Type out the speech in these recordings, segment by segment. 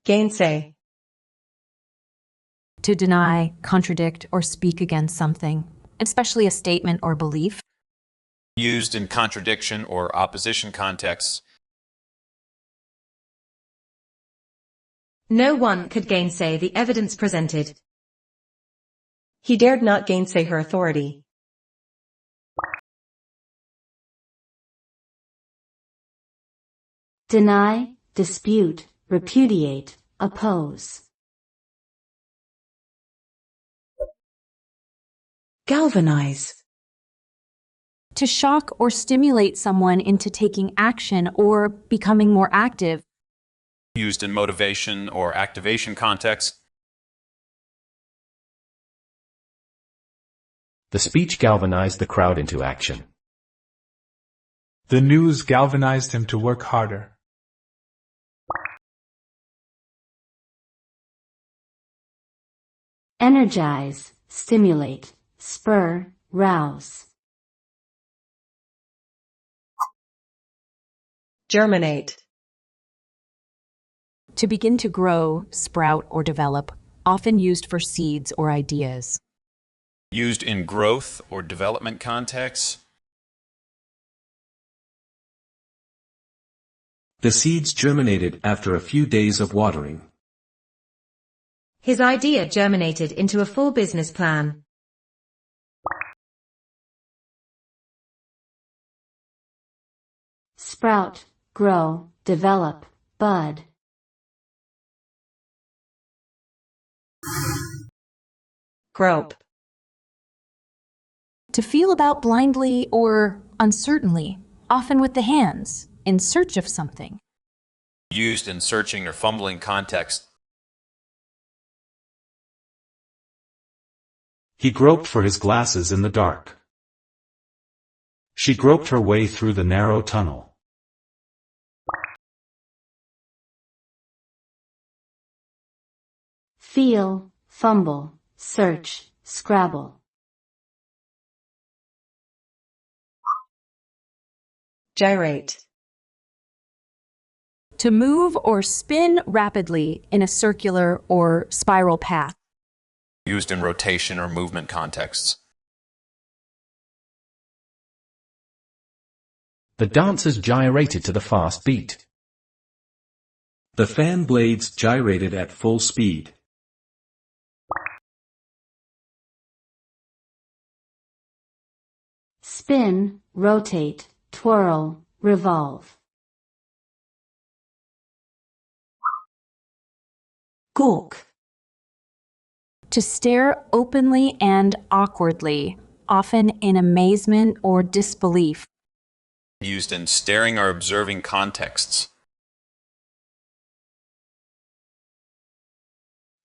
Gainsay. To deny, contradict, or speak against something, especially a statement or belief. Used in contradiction or opposition contexts. No one could gainsay the evidence presented. He dared not gainsay her authority. Deny, dispute, repudiate, oppose. Galvanize. To shock or stimulate someone into taking action or becoming more active. Used in motivation or activation contexts. The speech galvanized the crowd into action. The news galvanized him to work harder. Energize, stimulate, spur, rouse. Germinate. To begin to grow, sprout, or develop, often used for seeds or ideas. Used in growth or development contexts. The seeds germinated after a few days of watering. His idea germinated into a full business plan. Sprout, grow, develop, bud. Grope. To feel about blindly or uncertainly, often with the hands, in search of something. Used in searching or fumbling context. He groped for his glasses in the dark. She groped her way through the narrow tunnel. Feel, fumble, search, scrabble. Gyrate. To move or spin rapidly in a circular or spiral path. Used in rotation or movement contexts. The dancers gyrated to the fast beat. The fan blades gyrated at full speed. Spin, rotate, twirl, revolve. Gawk. To stare openly and awkwardly, often in amazement or disbelief. Used in staring or observing contexts.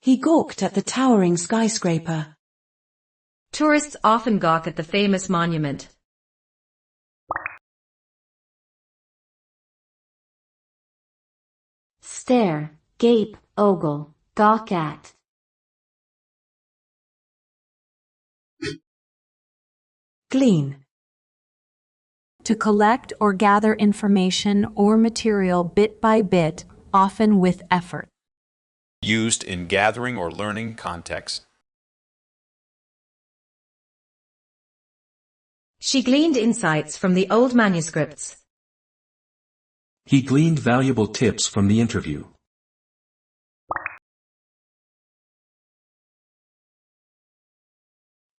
He gawked at the towering skyscraper. Tourists often gawk at the famous monument. Stare, gape, ogle, gawk at. Glean. To collect or gather information or material bit by bit, often with effort. Used in gathering or learning context. She gleaned insights from the old manuscripts. He gleaned valuable tips from the interview.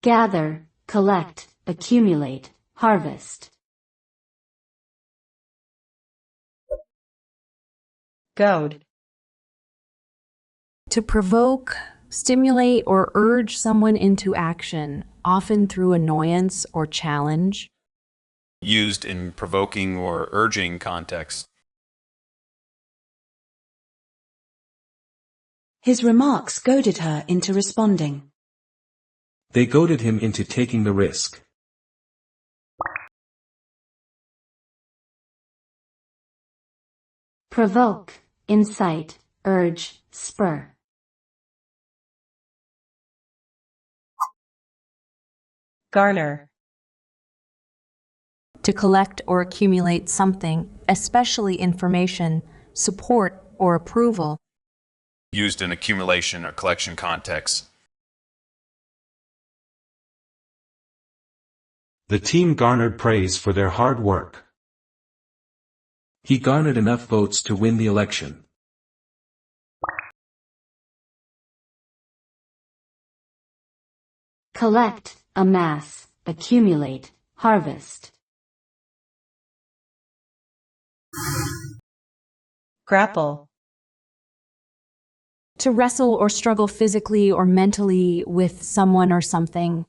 Gather, collect, accumulate, harvest. Goad. To provoke, stimulate, or urge someone into action, often through annoyance or challenge. Used in provoking or urging contexts. His remarks goaded her into responding. They goaded him into taking the risk. Provoke, incite, urge, spur. Garner. To collect or accumulate something, especially information, support, or approval. used in accumulation or collection contexts. The team garnered praise for their hard work. He garnered enough votes to win the election. Collect, amass, accumulate, harvest. Grapple. To wrestle or struggle physically or mentally with someone or something.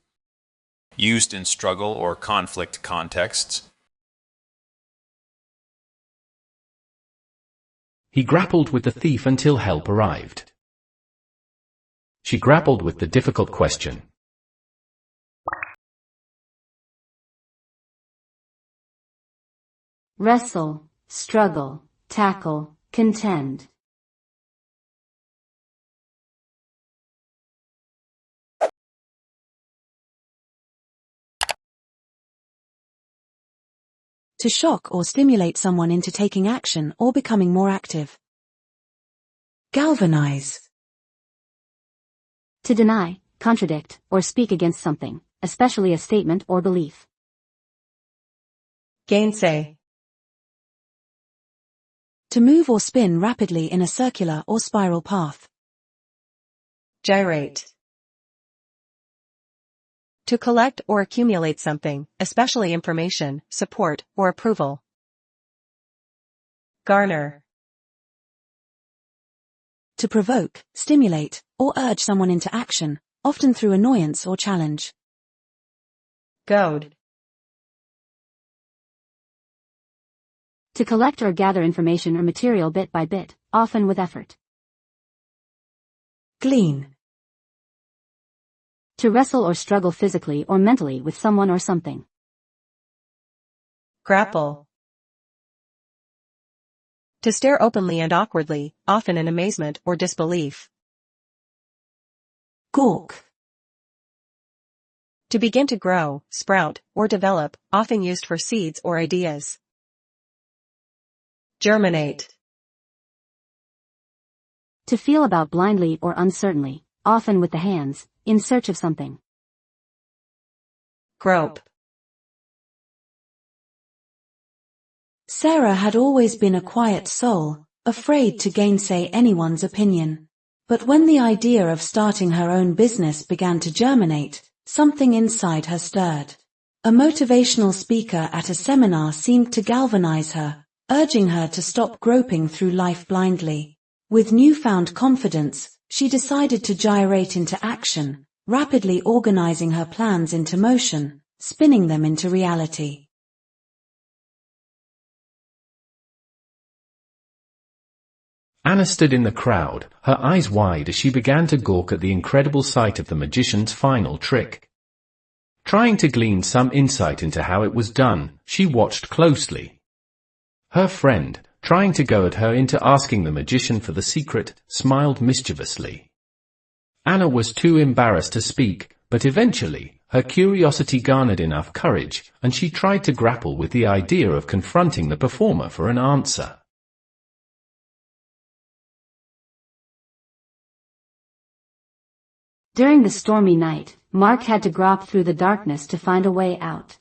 Used in struggle or conflict contexts. He grappled with the thief until help arrived. She grappled with the difficult question. Wrestle, struggle, tackle, contend. To shock or stimulate someone into taking action or becoming more active. Galvanize. To deny, contradict, or speak against something, especially a statement or belief. Gainsay. To move or spin rapidly in a circular or spiral path. Gyrate. To collect or accumulate something, especially information, support, or approval. Garner. To provoke, stimulate, or urge someone into action, often through annoyance or challenge. Goad. To collect or gather information or material bit by bit, often with effort. Glean. To wrestle or struggle physically or mentally with someone or something. Grapple. To stare openly and awkwardly, often in amazement or disbelief. Gawk. To begin to grow, sprout, or develop, often used for seeds or ideas. Germinate. To feel about blindly or uncertainly, often with the hands, in search of something. Grope. Sarah had always been a quiet soul, afraid to gainsay anyone's opinion. But when the idea of starting her own business began to germinate, something inside her stirred. A motivational speaker at a seminar seemed to galvanize her, urging her to stop groping through life blindly. With newfound confidence, she decided to gyrate into action, rapidly organizing her plans into motion, spinning them into reality. Anna stood in the crowd, her eyes wide as she began to gawk at the incredible sight of the magician's final trick. Trying to glean some insight into how it was done, she watched closely. Her friend, trying to goad her into asking the magician for the secret, smiled mischievously. Anna was too embarrassed to speak, but eventually, her curiosity garnered enough courage, and she tried to grapple with the idea of confronting the performer for an answer. During the stormy night, Mark had to grope through the darkness to find a way out.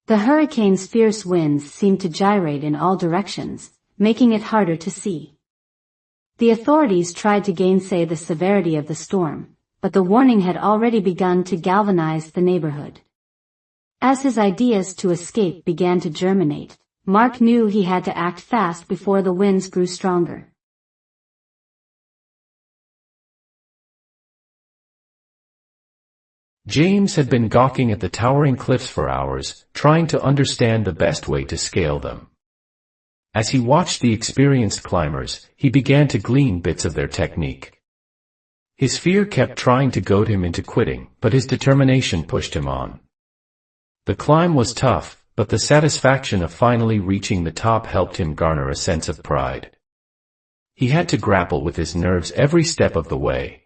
The hurricane's fierce winds seemed to gyrate in all directions, making it harder to see. The authorities tried to gainsay the severity of the storm, but the warning had already begun to galvanize the neighborhood. As his ideas to escape began to germinate, Mark knew he had to act fast before the winds grew stronger. James had been gawking at the towering cliffs for hours, trying to understand the best way to scale them. As he watched the experienced climbers, he began to glean bits of their technique. His fear kept trying to goad him into quitting, but his determination pushed him on. The climb was tough, but the satisfaction of finally reaching the top helped him garner a sense of pride. He had to grapple with his nerves every step of the way,